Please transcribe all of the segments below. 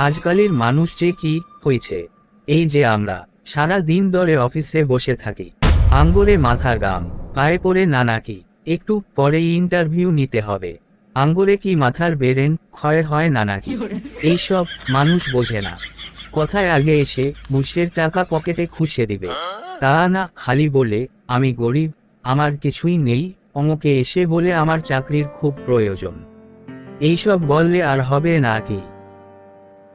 আজকালের মানুষ যে কি হয়েছে, এই যে আমরা সারা দিন ধরে অফিসে বসে থাকি, আঙ্গুরে মাথার গাম, পায়ে পড়ে নানাকি, একটু পরেই ইন্টারভিউ নিতে হবে, আঙ্গুরে কি মাথার বেরেন ক্ষয় হয় নানাকি। এইসব মানুষ বোঝে না। কথায় আগে এসে মুশের টাকা পকেটে খুশে দিবে, তা না খালি বলে আমি গরিব, আমার কিছুই নেই, অমুকে এসে বলে আমার চাকরির খুব প্রয়োজন। এইসব বললে আর হবে নাকি?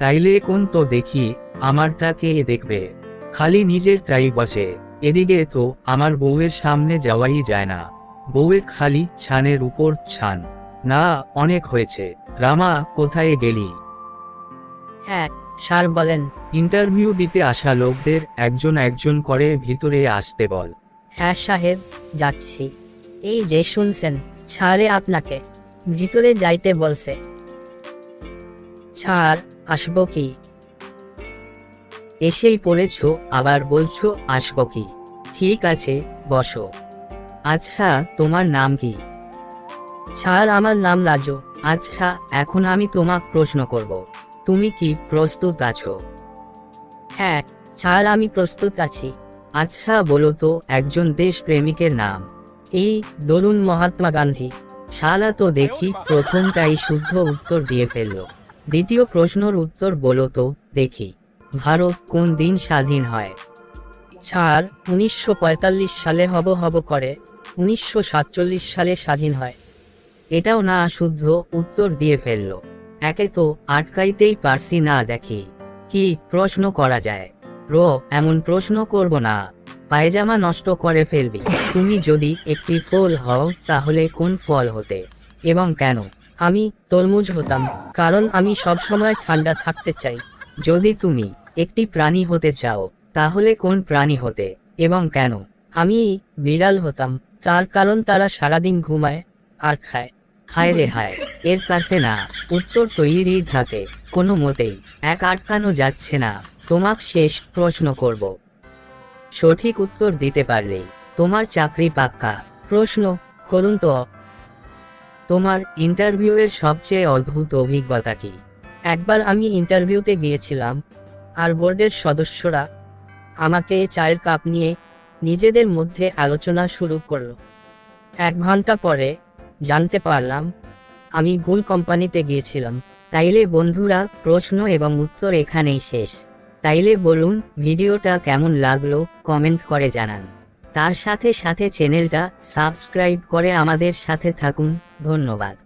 তাইলে কোন তো দেখি, আমারটা কে দেখবে? খালি নিজেরটাই বসে। এদিকে তো আমার বউয়ের সামনে যাওয়াই যায় না, বউয়ের খালি ছানের উপর ছান। না, অনেক হয়েছে। রামা, কোথায় গেলি? হ্যাঁ স্যার বলেন। ইন্টারভিউ দিতে আসা লোকদের একজন একজন করে ভিতরে আসতে বল। হ্যাঁ সাহেব, যাচ্ছি। এই যে শুনছেন, স্যারে আপনাকে ভিতরে যাইতে বলছে। স্যার, আসবো কি? এসেই পড়েছো, আবার বলছো আসবো কি? ঠিক আছে, বসো। আচ্ছা, তোমার নাম কি? স্যার, আমার নাম রাজু। আচ্ছা, এখন আমি তোমাকে প্রশ্ন করব, তুমি কি প্রস্তুত আছো? হ্যাঁ স্যার, আমি প্রস্তুত আছি। আচ্ছা বলো তো, একজন দেশপ্রেমিকের নাম। এই ধরুন মহাত্মা গান্ধী। শালা তো দেখি প্রথমটাই শুদ্ধ উত্তর দিয়ে ফেললো। দ্বিতীয় প্রশ্নের উত্তর বলো তো দেখি, ভারত কোন দিন স্বাধীন হয়? স্যার, 1945 সালে হব করে 1947 সালে স্বাধীন হয়। এটাও না শুদ্ধ উত্তর দিয়ে ফেললো। একে তো আটকাইতেই পারছি না, দেখি কি প্রশ্ন করা যায়। এমন প্রশ্ন করব না, পায়জামা নষ্ট করে ফেলবি। তুমি যদি একটি ফল হও তাহলে কোন ফল হতে এবং কেন? আমি তরমুজ হতাম, কারণ আমি সব সময় ঠান্ডা থাকতে চাই। যদি তুমি একটি প্রাণী হতে চাও তাহলে কোন প্রাণী হতে এবং কেন? আমি বিড়াল হতাম, তার কারণ তারা সারাদিন ঘুমায় আর খায়। হায় রে হায়, এর কাছে না উত্তর তৈরি থাকে, কোনো মতেই এক আটকানো যাচ্ছে না। তোমাক শেষ প্রশ্ন করব, সঠিক উত্তর দিতে পারলেই তোমার চাকরি পাক্কা। প্রশ্ন করুন তো। তোমার ইন্টারভিউয়ের সবচেয়ে অদ্ভুত অভিজ্ঞতা কি? একবার আমি ইন্টারভিউতে গিয়েছিলাম, আর বোর্ডের সদস্যরা আমাকে চায়ের কাপ নিয়ে নিজেদের মধ্যে আলোচনা শুরু করলো। 1 ঘন্টা পরে জানতে পারলাম আমি ভুল কোম্পানিতে গিয়েছিলাম। তাইলে বন্ধুরা, প্রশ্ন এবং উত্তর এখানেই শেষ। তাইলে বলুন, ভিডিওটা কেমন লাগলো কমেন্ট করে জানান। তার সাথে সাথে চ্যানেলটা সাবস্ক্রাইব করে আমাদের সাথে থাকুন। ধন্যবাদ।